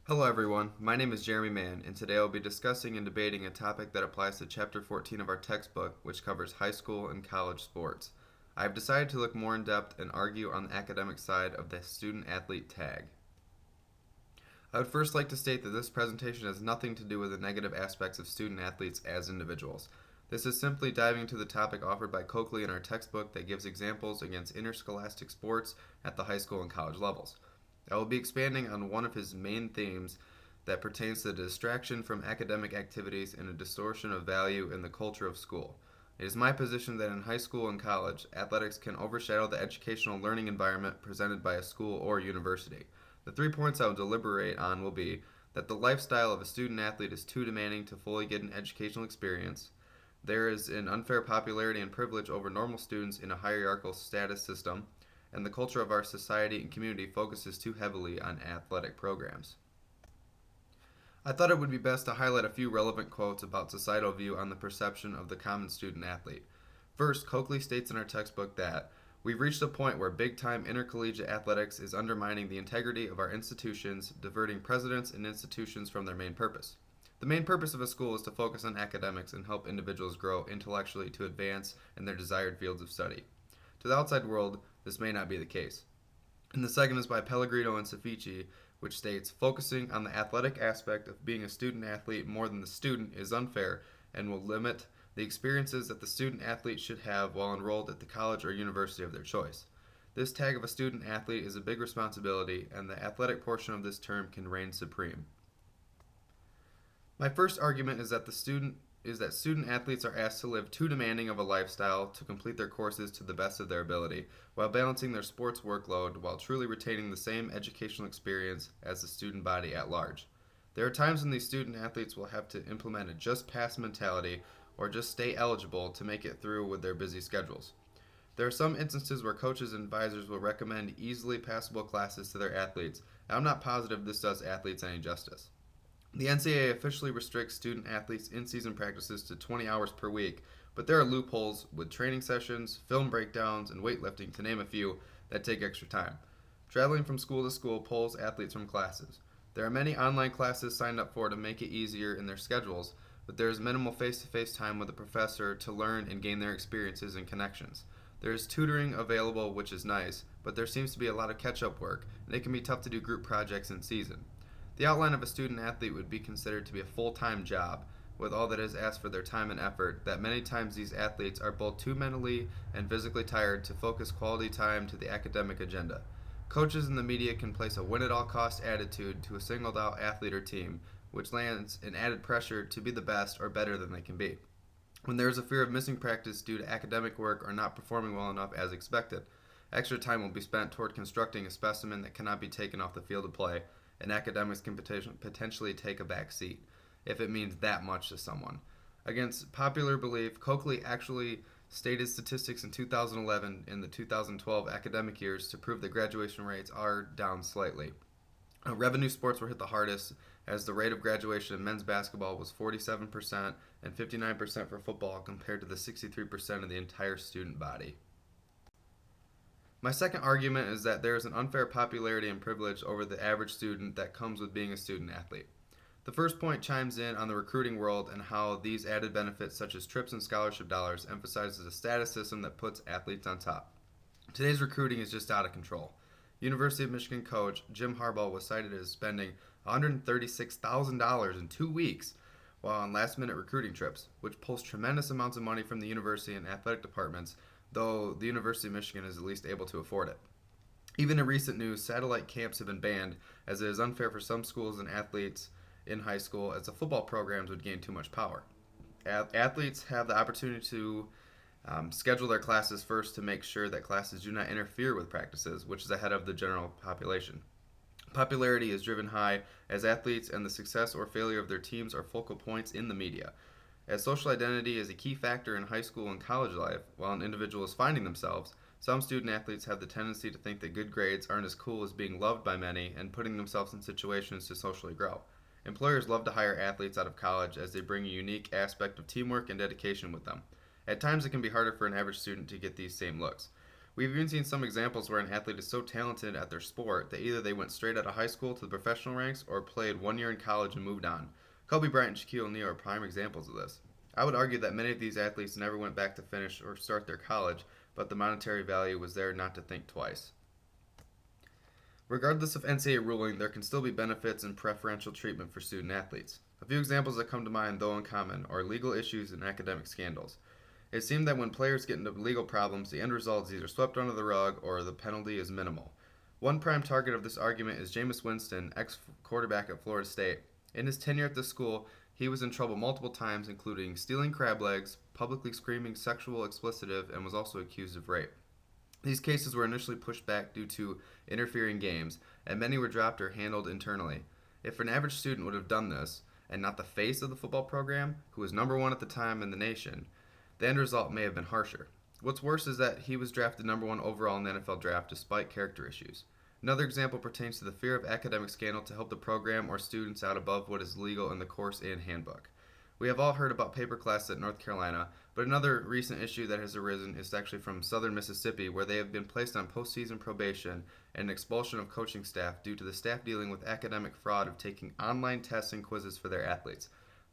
Hello everyone, my name is Jeremy Mann, and today I'll be discussing and debating a topic that applies to Chapter 14 of our textbook, which covers high school and college sports. I have decided to look more in depth and argue on the academic side of the student athlete tag. I would first like to state that this presentation has nothing to do with the negative aspects of student athletes as individuals. This is simply diving into the topic offered by Coakley in our textbook that gives examples against interscholastic sports at the high school and college levels. I will be expanding on one of his main themes that pertains to the distraction from academic activities and a distortion of value in the culture of school. It is my position that in high school and college, athletics can overshadow the educational learning environment presented by a school or university. The 3 points I will deliberate on will be that the lifestyle of a student athlete is too demanding to fully get an educational experience. There is an unfair popularity and privilege over normal students in a hierarchical status system, and the culture of our society and community focuses too heavily on athletic programs. I thought it would be best to highlight a few relevant quotes about societal view on the perception of the common student athlete. First, Coakley states in our textbook that we've reached a point where big time intercollegiate athletics is undermining the integrity of our institutions, diverting presidents and institutions from their main purpose. The main purpose of a school is to focus on academics and help individuals grow intellectually to advance in their desired fields of study. To the outside world, this may not be the case. And the second is by Pellegrino and Cefici, which states focusing on the athletic aspect of being a student athlete more than the student is unfair and will limit the experiences that the student athlete should have while enrolled at the college or university of their choice. This tag of a student athlete is a big responsibility, and the athletic portion of this term can reign supreme. My first argument is that student athletes are asked to live too demanding of a lifestyle to complete their courses to the best of their ability, while balancing their sports workload while truly retaining the same educational experience as the student body at large. There are times when these student athletes will have to implement a just pass mentality or just stay eligible to make it through with their busy schedules. There are some instances where coaches and advisors will recommend easily passable classes to their athletes, and I'm not positive this does athletes any justice. The NCAA officially restricts student athletes' in season practices to 20 hours per week, but there are loopholes with training sessions, film breakdowns, and weightlifting, to name a few, that take extra time. Traveling from school to school pulls athletes from classes. There are many online classes signed up for to make it easier in their schedules, but there is minimal face to face time with a professor to learn and gain their experiences and connections. There is tutoring available, which is nice, but there seems to be a lot of catch up work, and it can be tough to do group projects in season. The outline of a student athlete would be considered to be a full time job, with all that is asked for their time and effort, that many times these athletes are both too mentally and physically tired to focus quality time to the academic agenda. Coaches and the media can place a win at all cost attitude to a singled out athlete or team, which lands an added pressure to be the best or better than they can be. When there is a fear of missing practice due to academic work or not performing well enough as expected, extra time will be spent toward constructing a specimen that cannot be taken off the field of play, and academics can potentially take a back seat if it means that much to someone. Against popular belief, Coakley actually stated statistics in 2011 and the 2012 academic years to prove that graduation rates are down slightly. Revenue sports were hit the hardest, as the rate of graduation in men's basketball was 47% and 59% for football compared to the 63% of the entire student body. My second argument is that there is an unfair popularity and privilege over the average student that comes with being a student athlete. The first point chimes in on the recruiting world and how these added benefits, such as trips and scholarship dollars, emphasizes a status system that puts athletes on top. Today's recruiting is just out of control. University of Michigan coach Jim Harbaugh was cited as spending $136,000 in 2 weeks while on last minute recruiting trips, which pulls tremendous amounts of money from the university and athletic departments, though the University of Michigan is at least able to afford it. Even in recent news, satellite camps have been banned, as it is unfair for some schools and athletes in high school, as the football programs would gain too much power. Athletes have the opportunity to schedule their classes first to make sure that classes do not interfere with practices, which is ahead of the general population. Popularity is driven high as athletes and the success or failure of their teams are focal points in the media. As social identity is a key factor in high school and college life, while an individual is finding themselves, some student athletes have the tendency to think that good grades aren't as cool as being loved by many and putting themselves in situations to socially grow. Employers love to hire athletes out of college as they bring a unique aspect of teamwork and dedication with them. At times, it can be harder for an average student to get these same looks. We've even seen some examples where an athlete is so talented at their sport that either they went straight out of high school to the professional ranks or played 1 year in college and moved on. Kobe Bryant and Shaquille O'Neal are prime examples of this. I would argue that many of these athletes never went back to finish or start their college, but the monetary value was there not to think twice. Regardless of NCAA ruling, there can still be benefits and preferential treatment for student athletes. A few examples that come to mind, though uncommon, are legal issues and academic scandals. It seemed that when players get into legal problems, the end result is either swept under the rug or the penalty is minimal. One prime target of this argument is Jameis Winston, ex-quarterback at Florida State. In his tenure at the school, he was in trouble multiple times, including stealing crab legs, publicly screaming sexual expletive, and was also accused of rape. These cases were initially pushed back due to interfering games, and many were dropped or handled internally. If an average student would have done this, and not the face of the football program, who was number one at the time in the nation, the end result may have been harsher. What's worse is that he was drafted number one overall in the NFL draft despite character issues. Another example pertains to the fear of academic scandal to help the program or students out above what is legal in the course and handbook. We have all heard about paper class at North Carolina, but another recent issue that has arisen is actually from southern Mississippi, where they have been placed on postseason probation and expulsion of coaching staff due to the staff dealing with academic fraud of taking online tests and quizzes for their athletes.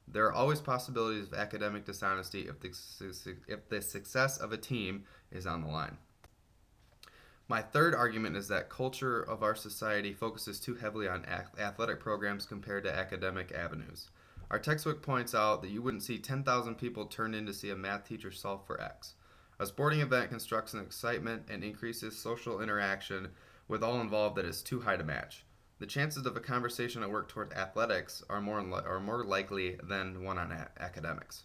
There are always possibilities of academic dishonesty if the success of a team is on the line. My third argument is that culture of our society focuses too heavily on athletic programs compared to academic avenues. Our textbook points out that you wouldn't see 10,000 people turn in to see a math teacher solve for X. A sporting event constructs an excitement and increases social interaction with all involved that is too high to match. The chances of a conversation at work toward athletics are more likely than one on academics.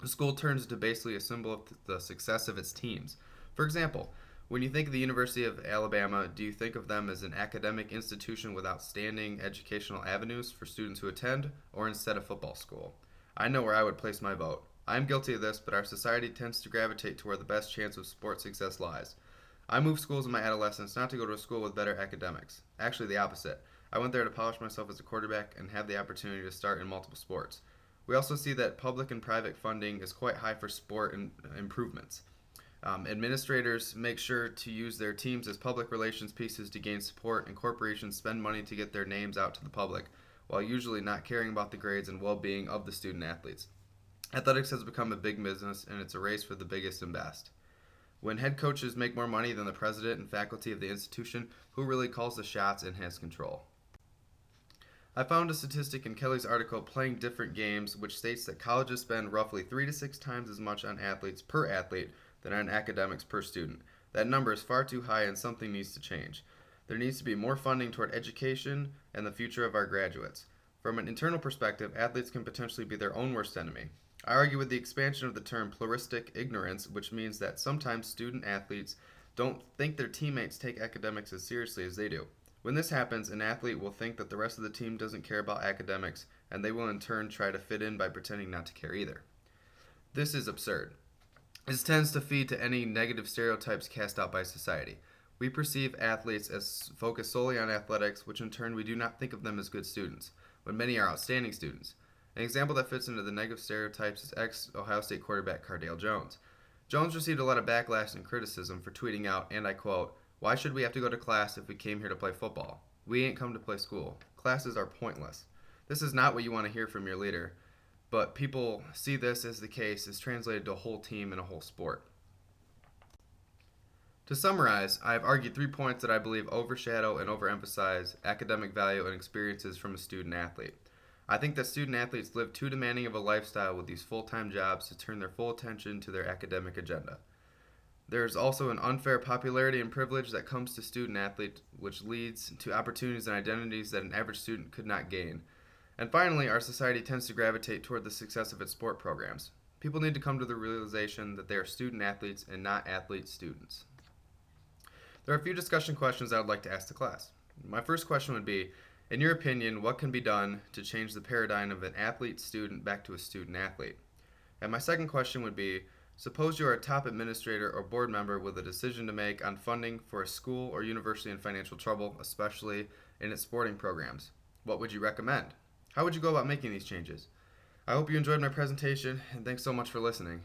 The school turns into basically a symbol of the success of its teams. For example, when you think of the University of Alabama, do you think of them as an academic institution with outstanding educational avenues for students who attend, or instead a football school? I know where I would place my vote. I'm guilty of this, but our society tends to gravitate to where the best chance of sports success lies. I moved schools in my adolescence not to go to a school with better academics. Actually, the opposite. I went there to polish myself as a quarterback and have the opportunity to start in multiple sports. We also see that public and private funding is quite high for sport improvements. Administrators make sure to use their teams as public relations pieces to gain support, and corporations spend money to get their names out to the public, while usually not caring about the grades and well-being of the student athletes. Athletics has become a big business, and it's a race for the biggest and best. When head coaches make more money than the president and faculty of the institution, who really calls the shots and has control? I found a statistic in Kelly's article, Playing Different Games, which states that colleges spend roughly 3 to 6 times as much on athletes per athlete than on academics per student. That number is far too high, and something needs to change. There needs to be more funding toward education and the future of our graduates. From an internal perspective, athletes can potentially be their own worst enemy. I argue with the expansion of the term pluralistic ignorance, which means that sometimes student athletes don't think their teammates take academics as seriously as they do. When this happens, an athlete will think that the rest of the team doesn't care about academics, and they will in turn try to fit in by pretending not to care either. This is absurd. This tends to feed to any negative stereotypes cast out by society. We perceive athletes as focused solely on athletics, which in turn we do not think of them as good students, when many are outstanding students. An example that fits into the negative stereotypes is ex-Ohio State quarterback Cardale Jones. Jones received a lot of backlash and criticism for tweeting out, and I quote, "Why should we have to go to class if we came here to play football? We ain't come to play school. Classes are pointless." This is not what you want to hear from your leader, but people see this as the case is translated to a whole team and a whole sport. To summarize, I have argued 3 points that I believe overshadow and overemphasize academic value and experiences from a student athlete. I think that student athletes live too demanding of a lifestyle with these full-time jobs to turn their full attention to their academic agenda. There is also an unfair popularity and privilege that comes to student athletes, which leads to opportunities and identities that an average student could not gain. And finally, our society tends to gravitate toward the success of its sport programs. People need to come to the realization that they are student athletes and not athlete students. There are a few discussion questions I would like to ask the class. My first question would be, in your opinion, what can be done to change the paradigm of an athlete-student back to a student-athlete? And my second question would be, suppose you are a top administrator or board member with a decision to make on funding for a school or university in financial trouble, especially in its sporting programs. What would you recommend? How would you go about making these changes? I hope you enjoyed my presentation, and thanks so much for listening.